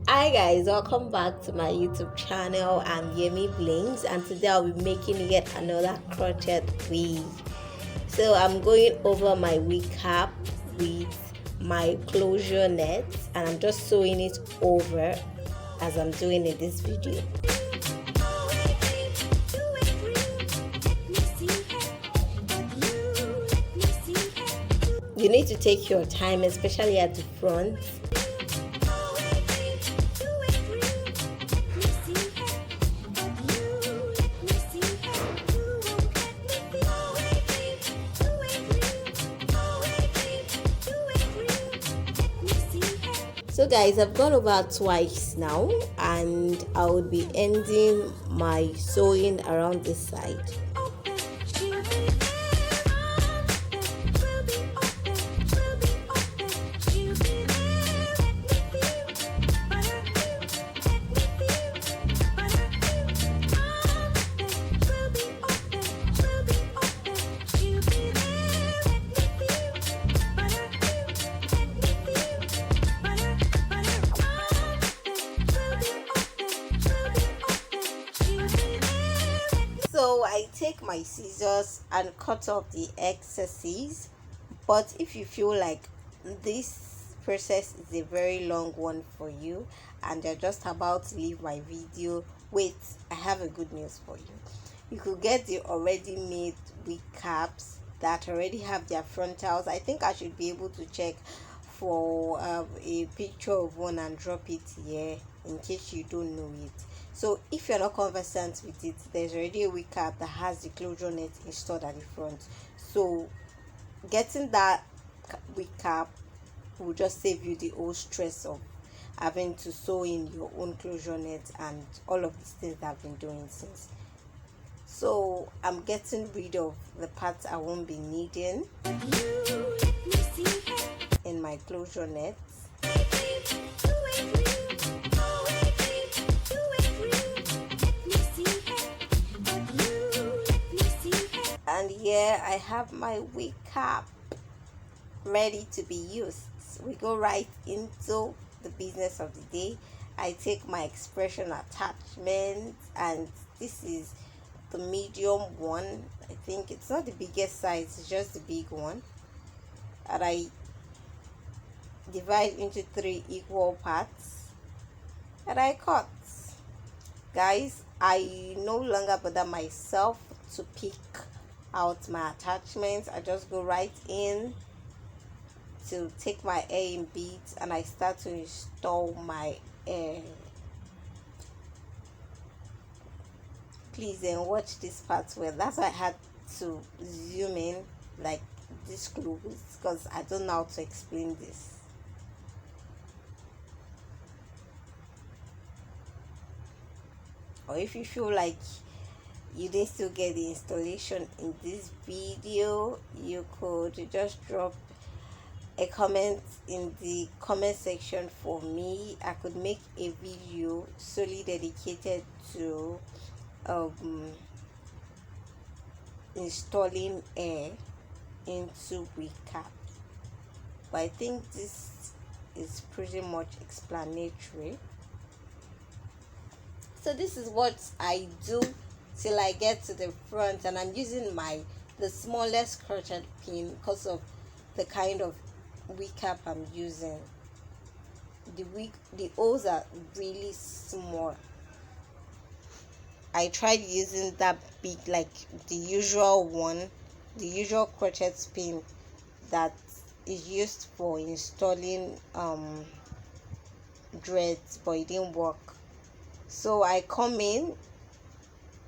Hi guys, welcome back to my YouTube channel. I'm Yemi Blings and today I'll be making yet another crochet wig. So I'm going over my wig cap with my closure net and I'm just sewing it over as I'm doing in this video. You need to take your time, especially at the front. So guys, I've gone over twice now and I will be ending my sewing around this side. So I take my scissors and cut off the excesses, but if you feel like this process is a very long one for you and you're just about to leave my video, wait, I have a good news for you. You could get the already made wig caps that already have their frontals. I think I should be able to check for a picture of one and drop it here in case you don't know it. So if you're not conversant with it, there's already a wig cap that has the closure net installed at the front. So getting that wig cap will just save you the whole stress of having to sew in your own closure net and all of these things that I've been doing since. So I'm getting rid of the parts I won't be needing in my closure nets. And here I have my wig cap ready to be used. We go right into the business of the day. I take my expression attachment and this is the medium one. I think it's not the biggest size, it's just the big one, and I divide into 3 equal parts and I cut. Guys, I no longer bother myself to pick out my attachments. I just go right in to take my hair in beads and I start to install my hair. Please then watch this part well. That's why I had to zoom in like this close because I don't know how to explain this. Or if you feel like you didn't still get the installation in this video, you could just drop a comment in the comment section for me. I could make a video solely dedicated to installing air into wig cap, but I think this is pretty much explanatory. So this is what I do till I get to the front, and I'm using the smallest crochet pin because of the kind of wig cap I'm using. The holes are really small. I tried using that big, like the usual one, the usual crochet pin that is used for installing dreads, but it didn't work. So I come in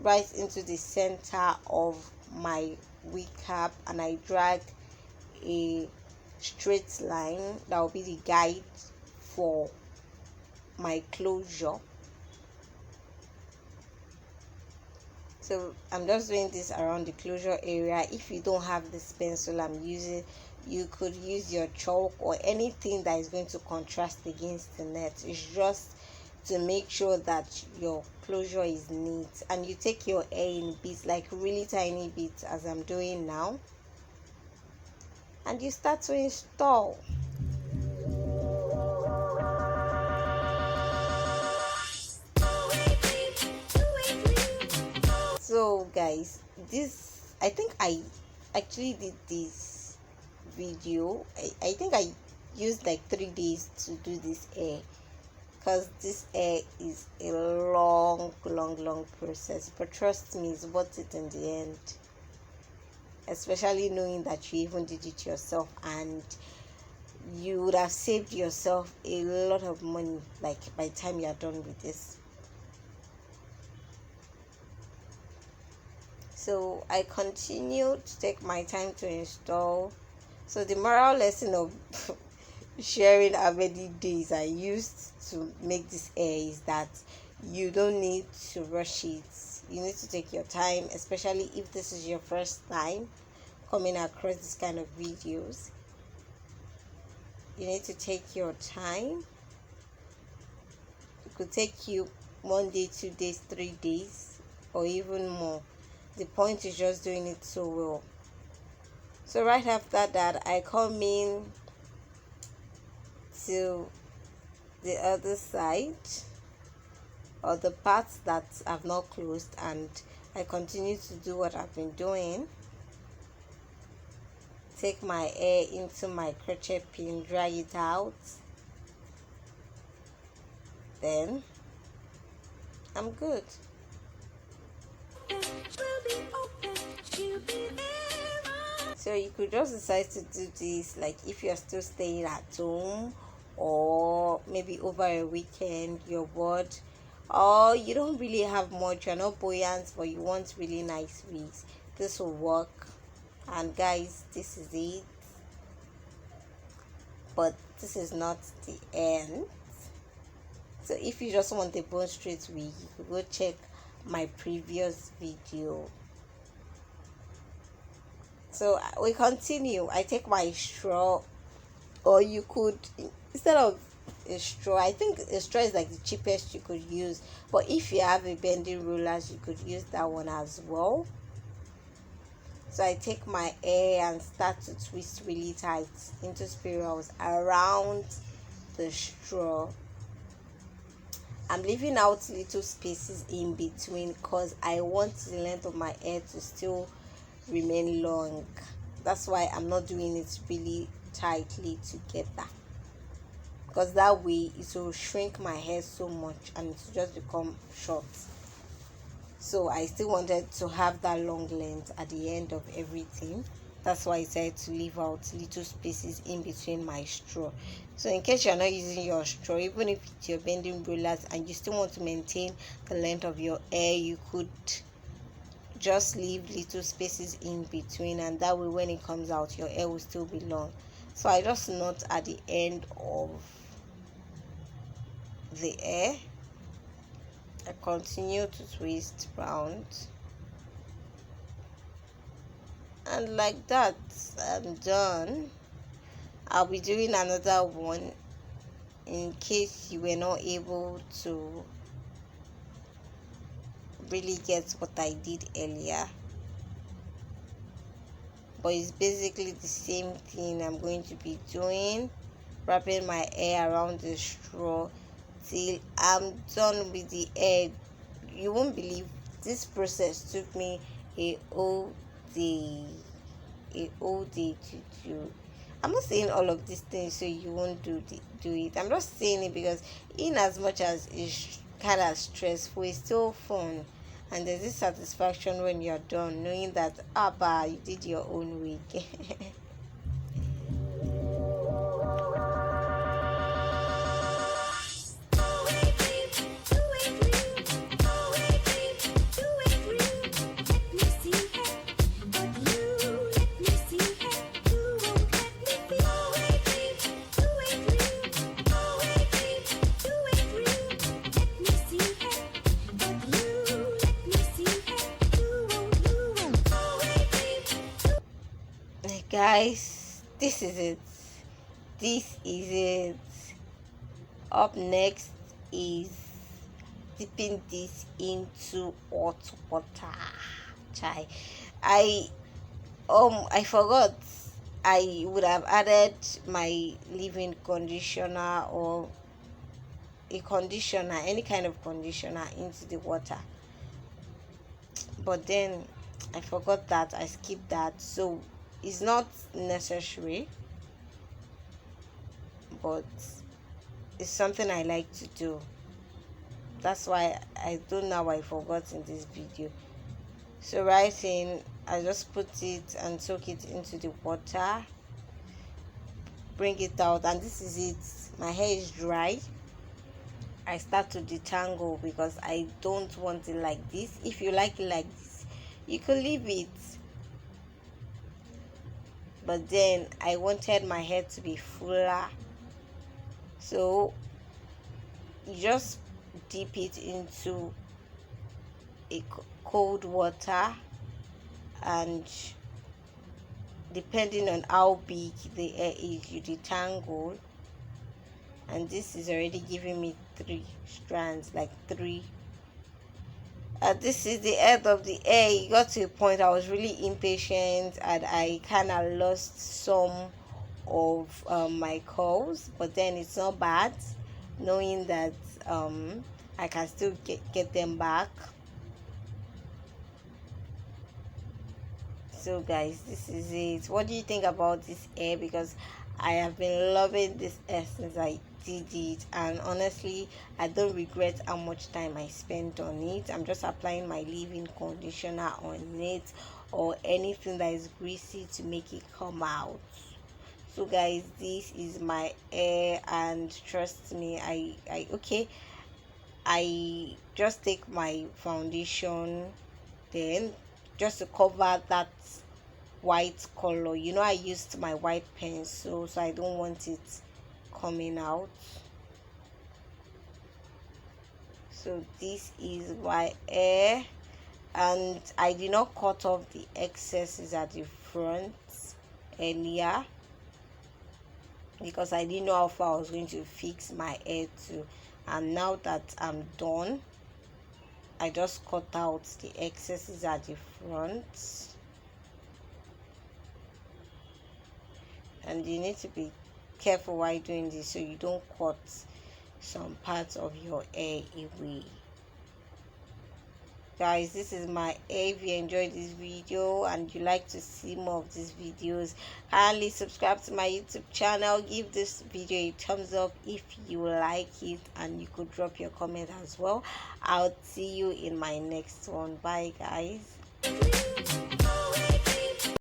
right into the center of my wig cap and I drag a straight line that will be the guide for my closure. So I'm just doing this around the closure area. If you don't have this pencil I'm using, you could use your chalk or anything that is going to contrast against the net. It's just to make sure that your closure is neat, and you take your hair in bits, like really tiny bits as I'm doing now, and you start to install. guys, this, I think I actually did this video. I think I used like 3 days to do this hair, because this hair is a long process, but trust me, it's worth it in the end, especially knowing that you even did it yourself, and you would have saved yourself a lot of money, like by the time you're done with this. So I continue to take my time to install. So the moral lesson of sharing how many days I used to make this hair is that you don't need to rush it. You need to take your time, especially if this is your first time coming across this kind of videos. You need to take your time. It could take you 1 day, 2 days, 3 days, or even more. The point is just doing it so well. So right after that, I come in to the other side, or the parts that have not closed, and I continue to do what I've been doing. Take my hair into my crochet pin, dry it out, then I'm good. So you could just decide to do this like if you're still staying at home, or maybe over a weekend you're bored, or you don't really have much, you're not buoyant, but you want really nice wigs. This will work. And guys, this is it, but this is not the end. So if you just want a bone straight wig, you could go check my previous video. So we continue. I take my straw, or you could, instead of a straw, I think a straw is like the cheapest you could use, but if you have a bending rollers, you could use that one as well. So I take my hair and start to twist really tight into spirals around the straw. I'm leaving out little spaces in between because I want the length of my hair to still remain long. That's why I'm not doing it really tightly together, because that way it will shrink my hair so much and it will just become short. So I still wanted to have that long length at the end of everything. That's why I decided to leave out little spaces in between my straw. So in case you're not using your straw, even if it's your bending rollers and you still want to maintain the length of your hair, you could just leave little spaces in between, and that way when it comes out, your hair will still be long. So I just knot at the end of the hair. I continue to twist round, and like that I'm done. I'll be doing another one in case you were not able to really get what I did earlier, but it's basically the same thing I'm going to be doing, wrapping my hair around the straw till I'm done with the hair. You won't believe this process took me a whole day to do. I'm not saying all of these things so you won't do it. I'm just saying it because in as much as it's kind of stressful, it's still fun, and there's this satisfaction when you're done knowing that you did your own wig. Guys, this is it. Up next is dipping this into hot water. Chai, I forgot, I would have added my leave-in conditioner or a conditioner, any kind of conditioner, into the water, but then I forgot that, I skipped that, so it's not necessary, but it's something I like to do. That's why I don't know why I forgot in this video. So right in, I just put it and soak it into the water, bring it out, and this is it. My hair is dry. I start to detangle because I don't want it like this. If you like it like this, you could leave it, but then I wanted my hair to be fuller, so you just dip it into a cold water, and depending on how big the hair is, you detangle. And this is already giving me 3 strands, like 3. This is the end of the hair. It got to a point I was really impatient, and I kind of lost some of my curls, but then it's not bad knowing that I can still get them back. So guys, this is it. What do you think about this hair? Because I have been loving this hair since I did it, and honestly I don't regret how much time I spent on it. I'm just applying my leave-in conditioner on it, or anything that is greasy to make it come out. So guys, this is my hair, and trust me, I just take my foundation, then just to cover that white color. You know, I used my white pencil, so I don't want it coming out. So this is my hair, and I did not cut off the excesses at the front earlier because I didn't know how far I was going to fix my hair to. And now that I'm done, I just cut out the excesses at the front. And you need to be careful while doing this so you don't cut some parts of your hair away. Guys, this is my hair. If you enjoyed this video and you like to see more of these videos, kindly subscribe to my YouTube channel. Give this video a thumbs up if you like it, and you could drop your comment as well. I'll see you in my next one. Bye guys.